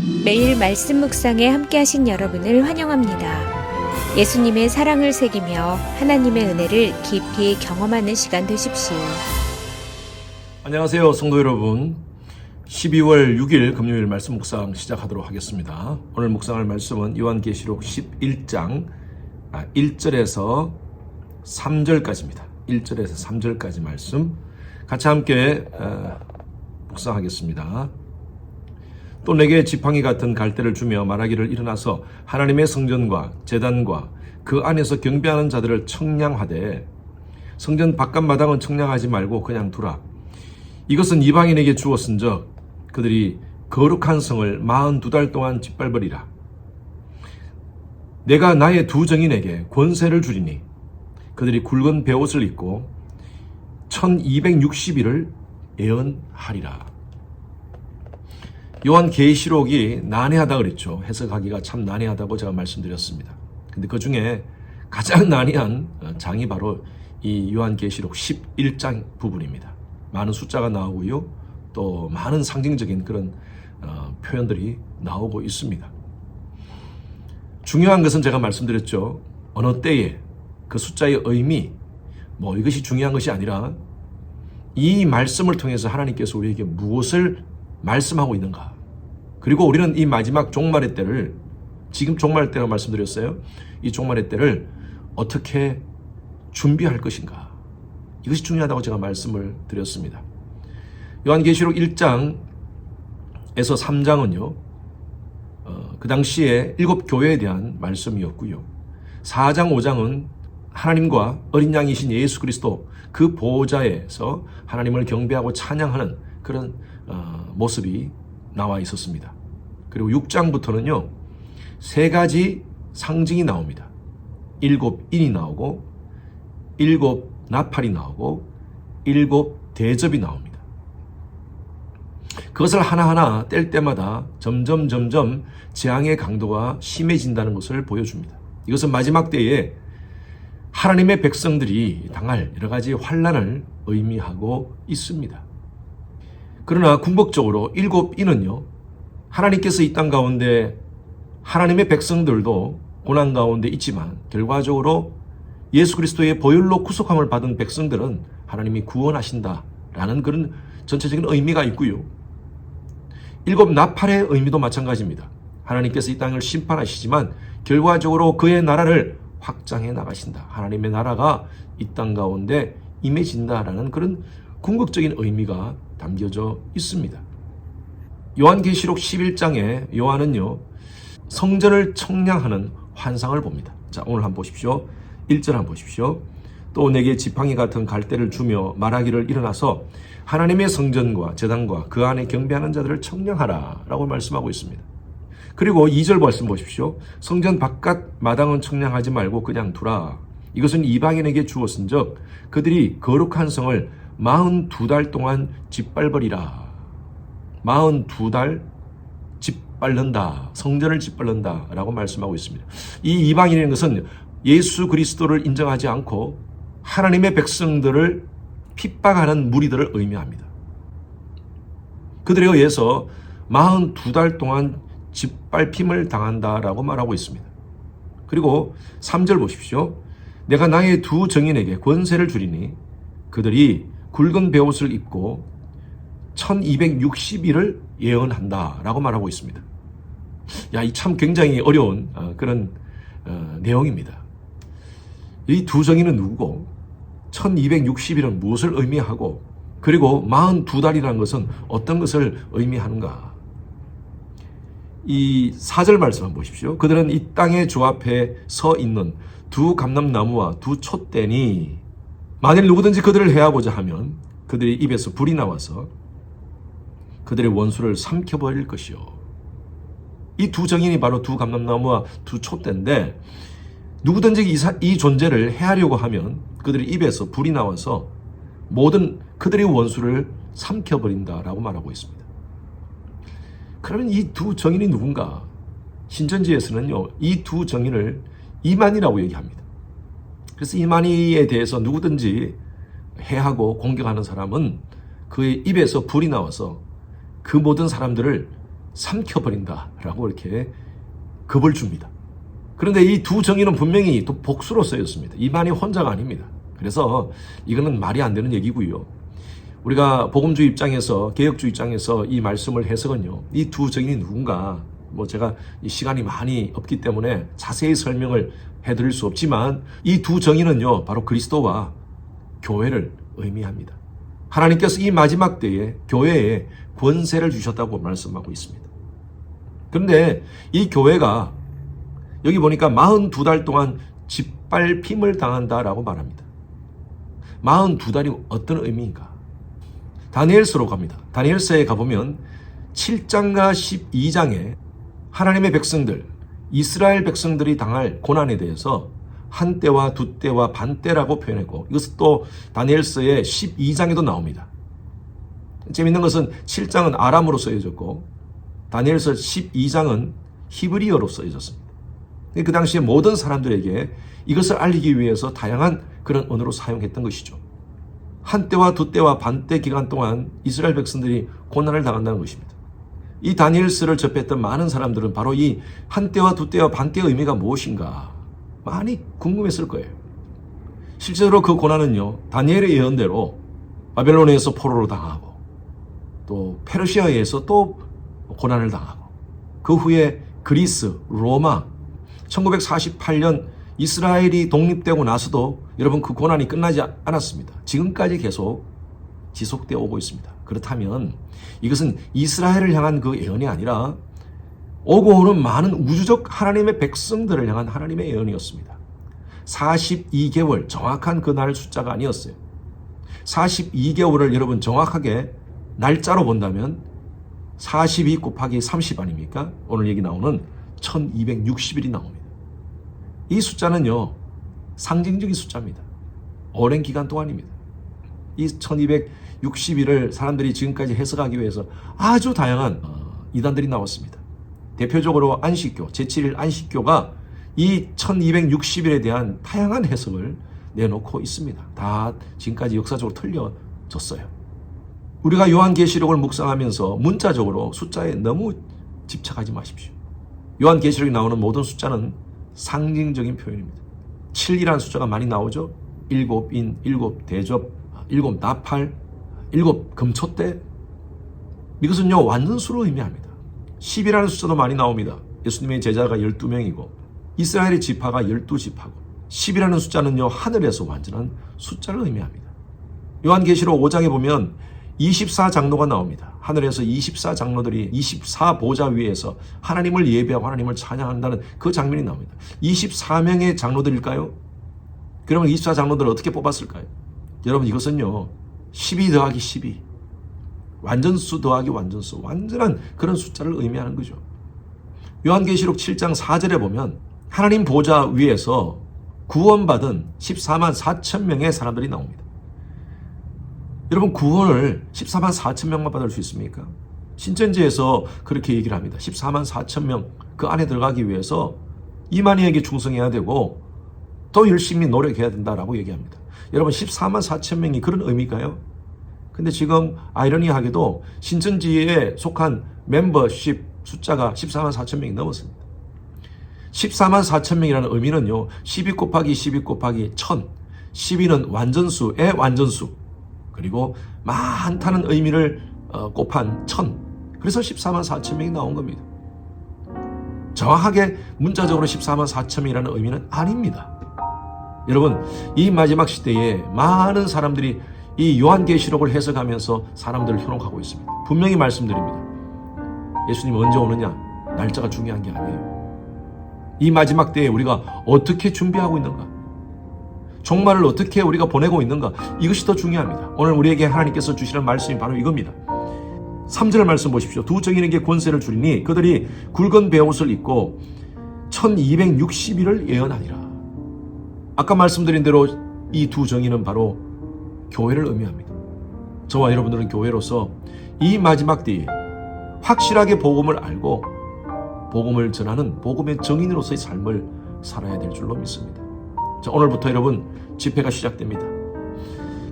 매일 말씀 묵상에 함께 하신 여러분을 환영합니다. 예수님의 사랑을 새기며 하나님의 은혜를 깊이 경험하는 시간 되십시오. 안녕하세요, 성도 여러분. 12월 6일 금요일 말씀 묵상 시작하도록 하겠습니다. 오늘 묵상할 말씀은 요한계시록 11장 1절에서 3절까지입니다. 1절에서 3절까지 말씀 같이 함께 묵상하겠습니다. 또 내게 지팡이 같은 갈대를 주며 말하기를 일어나서 하나님의 성전과 제단과 그 안에서 경배하는 자들을 청량하되 성전 바깥 마당은 청량하지 말고 그냥 두라. 이것은 이방인에게 주었은즉 그들이 거룩한 성을 42달 동안 짓밟으리라. 내가 나의 두 정인에게 권세를 주리니 그들이 굵은 베옷을 입고 1260일을 예언하리라. 요한계시록이 난해하다 그랬죠. 해석하기가 참 난해하다고 제가 말씀드렸습니다. 근데 그 중에 가장 난해한 장이 바로 이 요한계시록 11장 부분입니다. 많은 숫자가 나오고요. 또 많은 상징적인 그런 표현들이 나오고 있습니다. 중요한 것은 제가 말씀드렸죠. 어느 때에 그 숫자의 의미, 이것이 중요한 것이 아니라 이 말씀을 통해서 하나님께서 우리에게 무엇을 말씀하고 있는가. 그리고 우리는 이 마지막 종말의 때를, 지금 종말의 때라고 말씀드렸어요. 이 종말의 때를 어떻게 준비할 것인가. 이것이 중요하다고 제가 말씀을 드렸습니다. 요한계시록 1장에서 3장은요, 그 당시에 7교회에 대한 말씀이었고요. 4장, 5장은 하나님과 어린 양이신 예수 그리스도 그 보호자에서 하나님을 경배하고 찬양하는 그런 모습이 나와 있었습니다. 그리고 6장부터는요, 세 가지 상징이 나옵니다. 7인이 나오고 7 나팔이 나오고 7 대접이 나옵니다. 그것을 하나하나 뗄 때마다 점점 재앙의 강도가 심해진다는 것을 보여줍니다. 이것은 마지막 때에 하나님의 백성들이 당할 여러 가지 환난을 의미하고 있습니다. 그러나 궁극적으로 7인은요, 하나님께서 이 땅 가운데 하나님의 백성들도 고난 가운데 있지만 결과적으로 예수 그리스도의 보혈로 구속함을 받은 백성들은 하나님이 구원하신다라는 그런 전체적인 의미가 있고요. 7 나팔의 의미도 마찬가지입니다. 하나님께서 이 땅을 심판하시지만 결과적으로 그의 나라를 확장해 나가신다. 하나님의 나라가 이 땅 가운데 임해진다라는 그런 궁극적인 의미가 담겨져 있습니다. 요한계시록 11장에 요한은요, 성전을 청량하는 환상을 봅니다. 자, 오늘 한번 보십시오. 1절 한번 보십시오. 또 내게 지팡이 같은 갈대를 주며 말하기를 일어나서 하나님의 성전과 제단과 그 안에 경배하는 자들을 청량하라 라고 말씀하고 있습니다. 그리고 2절 말씀 보십시오. 성전 바깥 마당은 청량하지 말고 그냥 두라. 이것은 이방인에게 주었은즉 그들이 거룩한 성을 42달 동안 짓밟으리라. 42달 짓밟는다. 성전을 짓밟는다 라고 말씀하고 있습니다. 이 이방인이라는 것은 예수 그리스도를 인정하지 않고 하나님의 백성들을 핍박하는 무리들을 의미합니다. 그들에 의해서 42달 동안 짓밟힘을 당한다라고 말하고 있습니다. 그리고 3절 보십시오. 내가 나의 두 정인에게 권세를 주리니 그들이 굵은 베옷을 입고 1260일을 예언한다라고 말하고 있습니다. 이 참 굉장히 어려운 그런 내용입니다. 이 두 정인은 누구고 1260일은 무엇을 의미하고 그리고 42달이라는 것은 어떤 것을 의미하는가. 이 4절 말씀 한번 보십시오. 그들은 이 땅의 주 앞에 서 있는 두 감람나무와 두 촛대니 만일 누구든지 그들을 해하고자 하면 그들의 입에서 불이 나와서 그들의 원수를 삼켜버릴 것이요. 이 두 정인이 바로 두 감람나무와 두 촛대인데 누구든지 이 존재를 해하려고 하면 그들의 입에서 불이 나와서 모든 그들의 원수를 삼켜버린다라고 말하고 있습니다. 그러면 이 두 정인이 누군가? 신천지에서는요, 이 두 정인을 이만희라고 얘기합니다. 그래서 이만희에 대해서 누구든지 해하고 공격하는 사람은 그의 입에서 불이 나와서 그 모든 사람들을 삼켜버린다라고 이렇게 겁을 줍니다. 그런데 이 두 정의는 분명히 또 복수로 쓰였습니다. 이만희 혼자가 아닙니다. 그래서 이거는 말이 안 되는 얘기고요. 우리가 복음주의 입장에서, 개혁주의 입장에서 이 말씀을 해석은요, 이 두 정의는 누군가, 제가 이 시간이 많이 없기 때문에 자세히 설명을 해드릴 수 없지만, 이 두 정의는요, 바로 그리스도와 교회를 의미합니다. 하나님께서 이 마지막 때에 교회에 권세를 주셨다고 말씀하고 있습니다. 그런데 이 교회가 여기 보니까 42달 동안 짓밟힘을 당한다라고 말합니다. 42달이 어떤 의미인가? 다니엘서로 갑니다. 다니엘서에 가보면 7장과 12장에 하나님의 백성들, 이스라엘 백성들이 당할 고난에 대해서 한 때와 두 때와 반 때라고 표현했고, 이것은 또 다니엘서의 12장에도 나옵니다. 재밌는 것은 7장은 아람어로 쓰여졌고 다니엘서 12장은 히브리어로 쓰여졌습니다. 그 당시에 모든 사람들에게 이것을 알리기 위해서 다양한 그런 언어로 사용했던 것이죠. 한 때와 두 때와 반 때 기간 동안 이스라엘 백성들이 고난을 당한다는 것입니다. 이 다니엘서를 접했던 많은 사람들은 바로 이 한 때와 두 때와 반 때의 의미가 무엇인가 많이 궁금했을 거예요. 실제로 그 고난은요, 다니엘의 예언대로 바벨론에서 포로로 당하고 또 페르시아에서 또 고난을 당하고, 그 후에 그리스, 로마, 1948년 이스라엘이 독립되고 나서도 여러분 그 고난이 끝나지 않았습니다. 지금까지 계속 지속되어 오고 있습니다. 그렇다면 이것은 이스라엘을 향한 그 예언이 아니라 오고 오는 많은 우주적 하나님의 백성들을 향한 하나님의 예언이었습니다. 42개월 정확한 그 날 숫자가 아니었어요. 42개월을 여러분 정확하게 날짜로 본다면 42 곱하기 30 아닙니까? 오늘 얘기 나오는 1260일이 나옵니다. 이 숫자는요, 상징적인 숫자입니다. 오랜 기간 동안입니다. 이 1260일을 사람들이 지금까지 해석하기 위해서 아주 다양한 이단들이 나왔습니다. 대표적으로 안식교, 제7일 안식교가 이 1260일에 대한 다양한 해석을 내놓고 있습니다. 다 지금까지 역사적으로 틀려졌어요. 우리가 요한계시록을 묵상하면서 문자적으로 숫자에 너무 집착하지 마십시오. 요한계시록에 나오는 모든 숫자는 상징적인 표현입니다. 7이라는 숫자가 많이 나오죠. 7인, 7대접, 7나팔, 7금초대. 이것은요, 완전수로 의미합니다. 10이라는 숫자도 많이 나옵니다. 예수님의 제자가 12명이고 이스라엘의 지파가 12지파고, 10이라는 숫자는요, 하늘에서 완전한 숫자를 의미합니다. 요한계시록 5장에 보면 24장로가 나옵니다. 하늘에서 24장로들이 24보좌 위에서 하나님을 예배하고 하나님을 찬양한다는 그 장면이 나옵니다. 24명의 장로들일까요? 그러면 24장로들을 어떻게 뽑았을까요? 여러분, 이것은요, 12 더하기 12, 완전수 더하기 완전수, 완전한 그런 숫자를 의미하는 거죠. 요한계시록 7장 4절에 보면 하나님 보좌 위에서 구원받은 14만 4천 명의 사람들이 나옵니다. 여러분, 구원을 14만 4천 명만 받을 수 있습니까? 신천지에서 그렇게 얘기를 합니다. 14만 4천 명 그 안에 들어가기 위해서 이만희에게 충성해야 되고 또 열심히 노력해야 된다라고 얘기합니다. 여러분, 14만 4천 명이 그런 의미일까요? 근데 지금 아이러니하게도 신천지에 속한 멤버십 숫자가 14만 4천 명이 넘었습니다. 14만 4천 명이라는 의미는요, 12 곱하기 12 곱하기 1000, 12는 완전수의 완전수, 그리고 많다는 의미를 곱한 1000, 그래서 14만 4천 명이 나온 겁니다. 정확하게 문자적으로 14만 4천 명이라는 의미는 아닙니다. 여러분, 이 마지막 시대에 많은 사람들이 이 요한계시록을 해석하면서 사람들을 현혹하고 있습니다. 분명히 말씀드립니다. 예수님 언제 오느냐? 날짜가 중요한 게 아니에요. 이 마지막 때에 우리가 어떻게 준비하고 있는가? 종말을 어떻게 우리가 보내고 있는가? 이것이 더 중요합니다. 오늘 우리에게 하나님께서 주시는 말씀이 바로 이겁니다. 3절 말씀 보십시오. 두 정인에게 권세를 주리니 그들이 굵은 베옷을 입고 1260일을 예언하니라. 아까 말씀드린 대로 이 두 정인은 바로 교회를 의미합니다. 저와 여러분들은 교회로서 이 마지막 때에 확실하게 복음을 알고 복음을 전하는 복음의 정인으로서의 삶을 살아야 될 줄로 믿습니다. 자, 오늘부터 여러분 집회가 시작됩니다.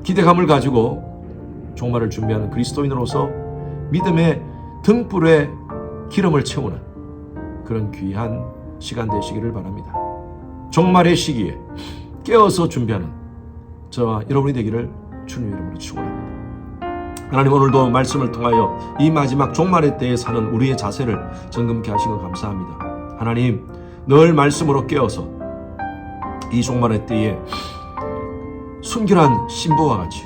기대감을 가지고 종말을 준비하는 그리스도인으로서 믿음의 등불에 기름을 채우는 그런 귀한 시간 되시기를 바랍니다. 종말의 시기에 깨어서 준비하는 저와 여러분이 되기를 주님 이름으로 축원합니다. 하나님, 오늘도 말씀을 통하여 이 마지막 종말의 때에 사는 우리의 자세를 점검케 하신 것 감사합니다. 하나님, 늘 말씀으로 깨어서 이 종말의 때에 순결한 신부와 같이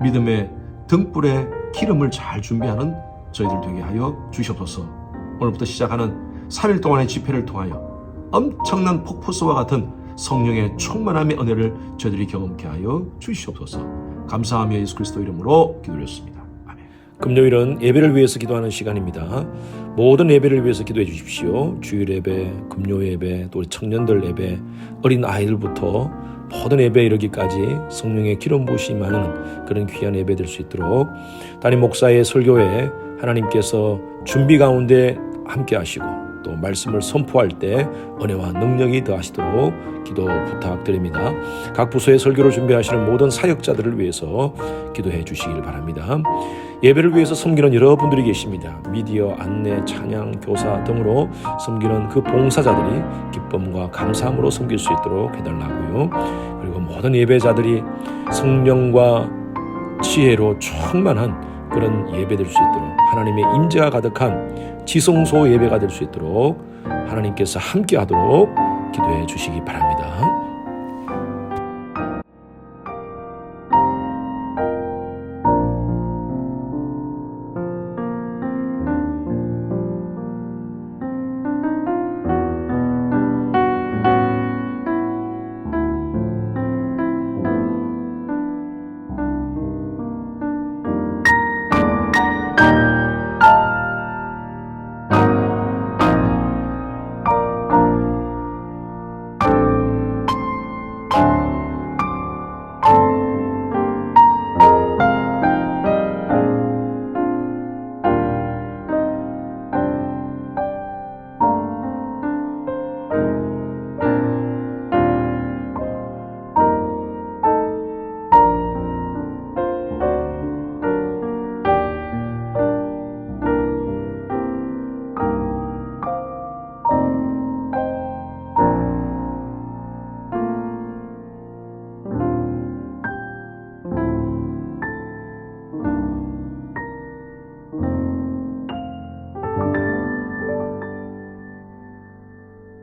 믿음의 등불에 기름을 잘 준비하는 저희들 되게 하여 주시옵소서. 오늘부터 시작하는 3일 동안의 집회를 통하여 엄청난 폭포수와 같은 성령의 충만함의 은혜를 저희들이 경험케 하여 주시옵소서. 감사하며 예수 그리스도 이름으로 기도드렸습니다. 아멘. 금요일은 예배를 위해서 기도하는 시간입니다. 모든 예배를 위해서 기도해 주십시오. 주일 예배, 금요 예배, 또 우리 청년들 예배, 어린 아이들부터 모든 예배에 이르기까지 성령의 기름 부으심이 많은 그런 귀한 예배 될 수 있도록 담임 목사의 설교에 하나님께서 준비 가운데 함께 하시고 또 말씀을 선포할 때 은혜와 능력이 더하시도록 기도 부탁드립니다. 각 부서의 설교를 준비하시는 모든 사역자들을 위해서 기도해 주시길 바랍니다. 예배를 위해서 섬기는 여러분들이 계십니다. 미디어, 안내, 찬양, 교사 등으로 섬기는 그 봉사자들이 기쁨과 감사함으로 섬길 수 있도록 해달라고요. 그리고 모든 예배자들이 성령과 지혜로 충만한 그런 예배 될 수 있도록 하나님의 임재가 가득한 지성소 예배가 될 수 있도록 하나님께서 함께 하도록 기도해 주시기 바랍니다.